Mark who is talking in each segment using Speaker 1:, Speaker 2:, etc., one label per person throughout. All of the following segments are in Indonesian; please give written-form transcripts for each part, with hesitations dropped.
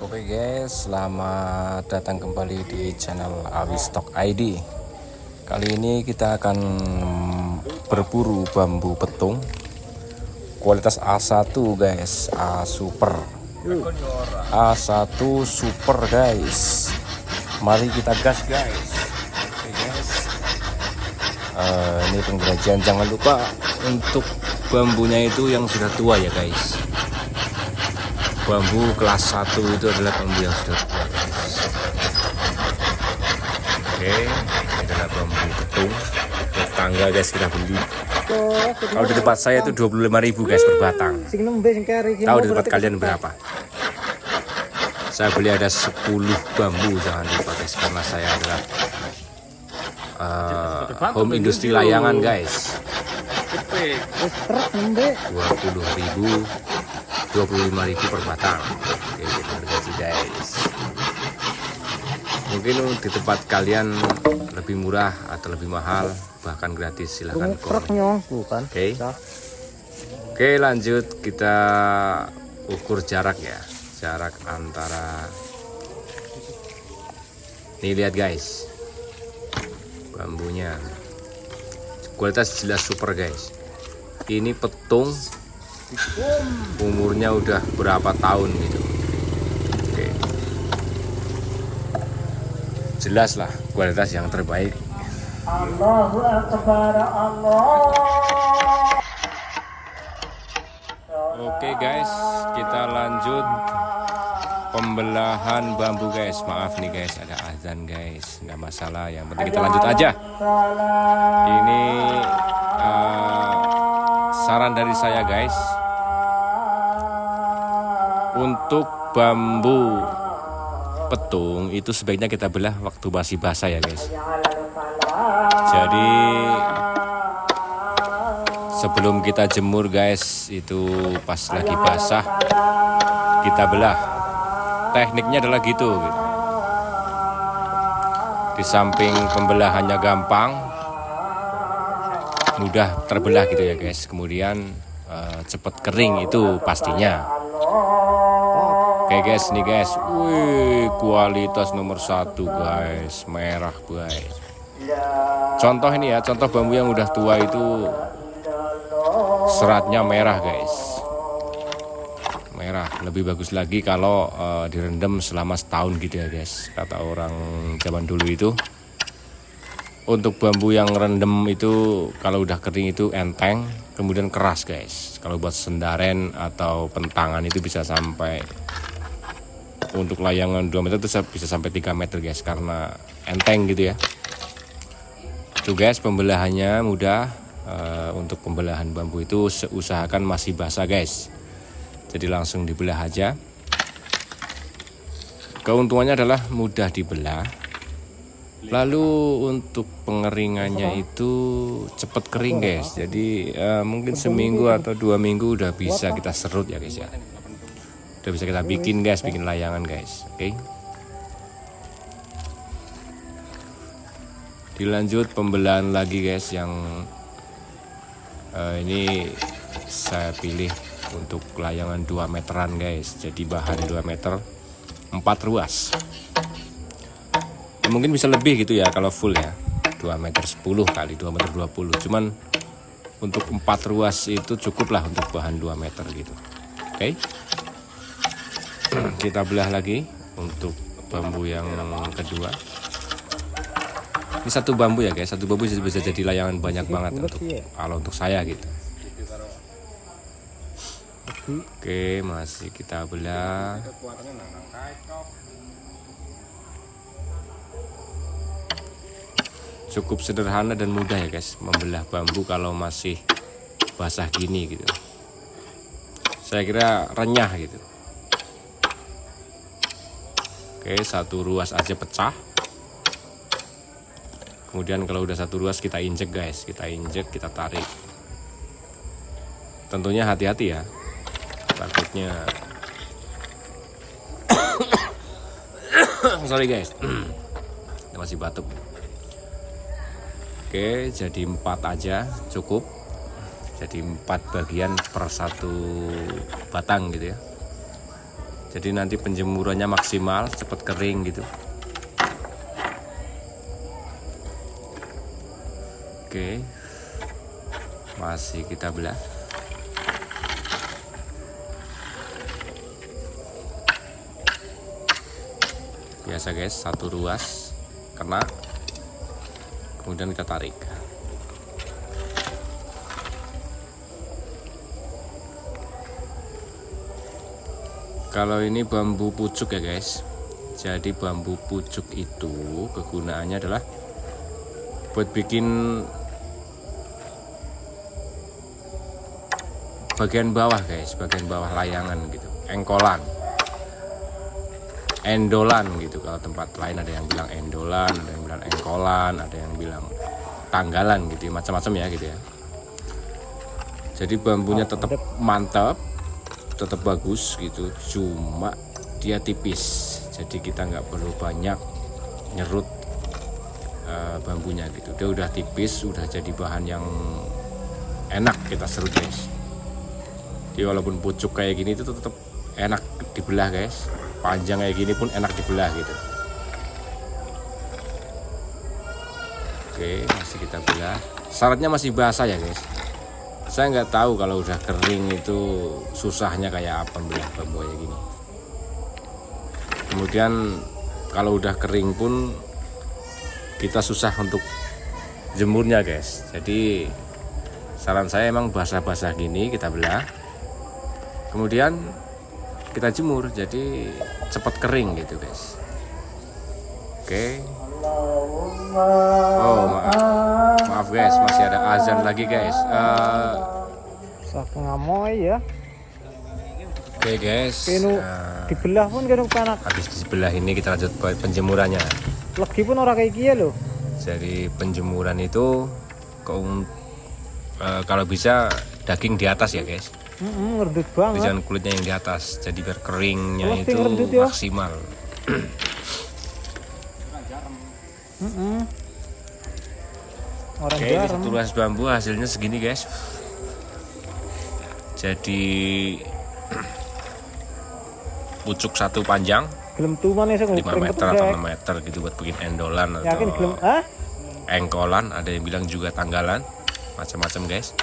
Speaker 1: Oke guys, selamat datang kembali di channel Awistok ID. Kali ini kita akan berburu bambu petung kualitas A1 guys, A super, A1 super guys. Mari kita gas guys. Oke guys, ini pengrajin, jangan lupa untuk bambunya itu yang sudah tua ya guys. Bambu kelas 1 itu adalah bambu yang sudah tua guys. Oke, ini adalah bambu petung tangga guys, kita beli. Kalau di tempat saya itu 25.000 guys per batang. Tahu di tempat kalian berapa? Saya beli ada 10 bambu, jangan lupa guys, karena saya adalah home industri layangan guys. 20.000, 25.000 per batang. Oke, kita harga guys. Mungkin di tempat kalian lebih murah atau lebih mahal, bahkan gratis, silahkan komen. Oke, lanjut kita ukur jarak ya. Jarak antara, nih lihat guys, bambunya kualitas jelas super guys. Ini petung umurnya udah berapa tahun gitu. Oke, jelas lah kualitas yang terbaik.
Speaker 2: Allahu Akbar, Allah.
Speaker 1: Oke guys, kita lanjut pembelahan bambu guys. Maaf nih guys, ada azan guys, nggak masalah, yang penting kita lanjut aja. Ini saran dari saya guys, untuk bambu petung itu sebaiknya kita belah waktu masih basah ya guys. Jadi sebelum kita jemur guys, itu pas lagi basah kita belah. Tekniknya adalah gitu. Di samping pembelahannya gampang, mudah terbelah gitu ya guys. Kemudian cepat kering itu pastinya. Oke guys, nih guys, wih, kualitas nomor 1 guys, merah guys. Contoh ini ya, contoh bambu yang udah tua itu seratnya merah guys, merah. Lebih bagus lagi kalau direndam selama setahun gitu ya guys, kata orang zaman dulu itu. Untuk bambu yang rendem itu kalau udah kering itu enteng, kemudian keras guys. Kalau buat sendaren atau pentangan itu bisa sampai, untuk layangan 2 meter itu bisa sampai 3 meter guys, karena enteng gitu ya. Tuh guys, pembelahannya mudah. Untuk pembelahan bambu itu usahakan masih basah guys, jadi langsung dibelah aja. Keuntungannya adalah mudah dibelah. Lalu untuk pengeringannya itu cepat kering guys, jadi mungkin seminggu atau 2 minggu udah bisa kita serut ya guys ya. Udah bisa kita bikin guys, bikin layangan guys. Oke, dilanjut pembelahan lagi guys. Yang ini saya pilih untuk layangan 2 meteran guys, jadi bahan 2 meter 4 ruas. Mungkin bisa lebih gitu ya kalau full ya, 2 meter 10 kali 2 meter 20. Cuman untuk 4 ruas itu cukup lah untuk bahan 2 meter gitu. Oke, kita belah lagi untuk bambu yang kedua. Ini satu bambu ya guys, satu bambu bisa jadi layangan banyak banget kalau untuk saya gitu. Oke, masih kita belah. Cukup sederhana dan mudah ya guys membelah bambu kalau masih basah gini gitu. Saya kira renyah gitu. Oke, satu ruas aja pecah. Kemudian kalau udah satu ruas kita injek guys, kita injek, kita tarik. Tentunya hati-hati ya, takutnya sorry guys, masih batuk. Oke, jadi 4 aja cukup. Jadi 4 bagian per 1 batang gitu ya. Jadi nanti penjemurannya maksimal, cepat kering gitu. Oke, masih kita belah. Biasa guys, satu ruas kena, kemudian kita tarik. Kalau ini bambu pucuk ya guys. Jadi bambu pucuk itu kegunaannya adalah buat bikin bagian bawah guys, bagian bawah layangan gitu, engkolan, endolan gitu. Kalau tempat lain ada yang bilang endolan, ada yang bilang engkolan, ada yang bilang tanggalan gitu, macam-macam ya gitu ya. Jadi bambunya tetap mantap, tetap bagus gitu, cuma dia tipis, jadi kita nggak perlu banyak nyerut bambunya gitu. Dia udah tipis, udah jadi bahan yang enak kita serut guys. Jadi walaupun pucuk kayak gini itu tetap enak dibelah guys, panjang kayak gini pun enak dibelah gitu. Oke, masih kita belah. Syaratnya masih basah ya guys. Saya nggak tahu kalau udah kering itu susahnya kayak apa belah bambu kayak gini. Kemudian kalau udah kering pun kita susah untuk jemurnya guys. Jadi saran saya emang basah-basah gini kita belah, kemudian kita jemur, jadi cepat kering gitu guys. Oke. Oh maaf guys, masih ada azan lagi guys.
Speaker 2: Ngamoy ya.
Speaker 1: Oke guys,
Speaker 2: Dibelah pun kan panak.
Speaker 1: habis di sebelah ini kita lanjut ke penjemurannya.
Speaker 2: Legi pun orang kayak gini loh.
Speaker 1: Jadi penjemuran itu kalau bisa daging di atas ya guys.
Speaker 2: Ngerdut banget.
Speaker 1: Jangan kulitnya yang di atas, jadi biar keringnya
Speaker 2: Pasti
Speaker 1: itu
Speaker 2: ngerendut ya.
Speaker 1: maksimal.
Speaker 2: Orang
Speaker 1: Oke, ini
Speaker 2: jarang.
Speaker 1: satu ruas bambu hasilnya segini guys. Jadi pucuk satu panjang
Speaker 2: Gelem tuman ya
Speaker 1: 5 meter atau 6 meter gitu buat bikin endolan
Speaker 2: Yakin gelem
Speaker 1: atau engkolan, ada yang bilang juga tanggalan, macam-macam guys.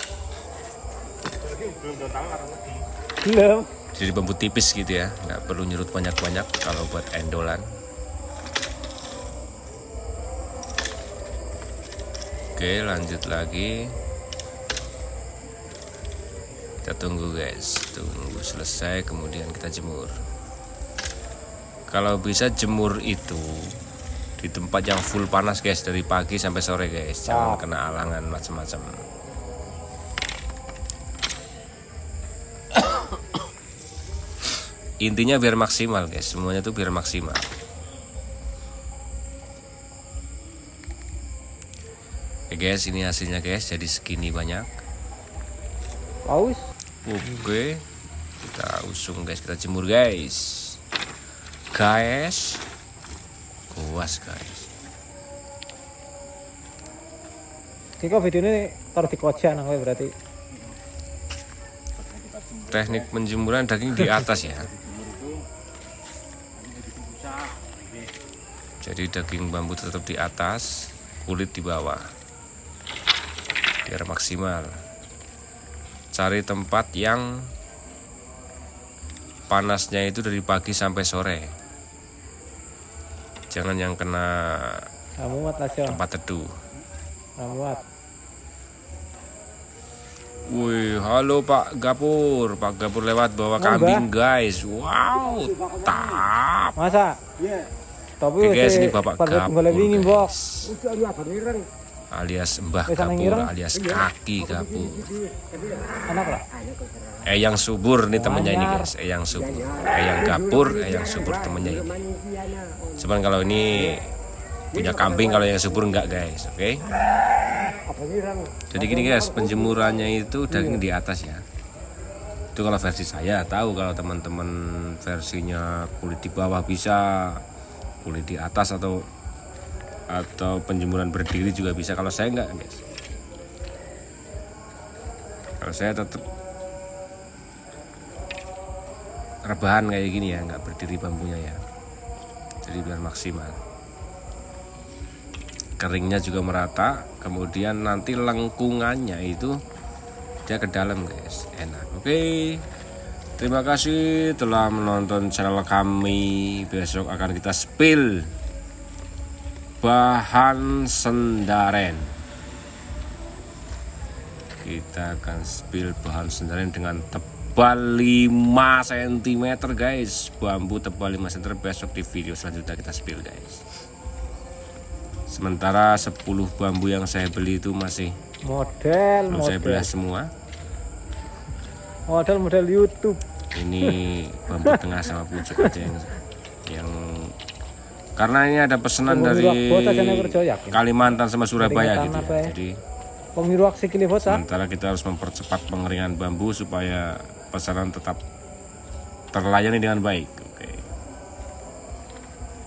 Speaker 2: Gelem.
Speaker 1: Jadi bambu tipis gitu ya, nggak perlu nyerut banyak-banyak kalau buat endolan. Oke, lanjut lagi. Kita tunggu guys, tunggu selesai kemudian kita jemur. Kalau bisa jemur itu di tempat yang full panas guys, dari pagi sampai sore guys, jangan kena alangan macam-macam. Intinya biar maksimal guys, semuanya tuh biar maksimal. Oke guys, ini hasilnya guys, jadi segini banyak.
Speaker 2: Aus.
Speaker 1: Oke, kita usung guys, kita jemur guys. Kuas guys.
Speaker 2: Kiko video ini taruh di koja nang kowe berarti.
Speaker 1: Teknik penjemuran daging di atas ya. Jadi daging bambu tetap di atas, kulit di bawah, biar maksimal. Cari tempat yang panasnya itu dari pagi sampai sore. Jangan yang kena
Speaker 2: Muat lah Jon.
Speaker 1: tempat teduh.
Speaker 2: Muat.
Speaker 1: Wih, halo Pak Gapur lewat bawa kambing guys. Wow, tap.
Speaker 2: Masa? Tapi
Speaker 1: Oke guys, ini Bapak Gapur
Speaker 2: guys.
Speaker 1: alias Mbah
Speaker 2: Wis ana
Speaker 1: Gapur
Speaker 2: ngireng?
Speaker 1: alias Kaki Gapur.
Speaker 2: Enak lah.
Speaker 1: Eyang Subur nih temennya ini guys, Eyang Subur, Eyang Gapur, Eyang Subur temennya ini. Cuman kalau ini punya kambing, kalau yang subur enggak guys, oke? Jadi gini guys, penjemurannya itu daging di atas ya. Itu kalau versi saya, tahu kalau teman-teman versinya kulit di bawah bisa, kulit di atas atau penjemuran berdiri juga bisa. Kalau saya enggak guys. Kalau saya tetap rebahan kayak gini ya, nggak berdiri bambunya ya, jadi biar maksimal. Keringnya juga merata, kemudian nanti lengkungannya itu dia ke dalam guys, enak. Oke, terima kasih telah menonton channel kami. Besok akan kita spill bahan sendaren. Kita akan spill bahan sendaren dengan tebal 5 cm guys. Bambu tebal 5 cm, besok di video selanjutnya kita spill guys. Sementara 10 bambu yang saya beli itu masih belum saya belah semua.
Speaker 2: Model YouTube.
Speaker 1: Ini bambu tengah sama pucuk aja yang karena ini ada pesanan dari Kalimantan sama Surabaya gitu ya. Jadi sementara kita harus mempercepat pengeringan bambu supaya pesanan tetap terlayani dengan baik. Oke.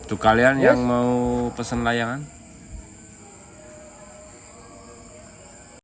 Speaker 1: Untuk kalian yang mau pesan layangan,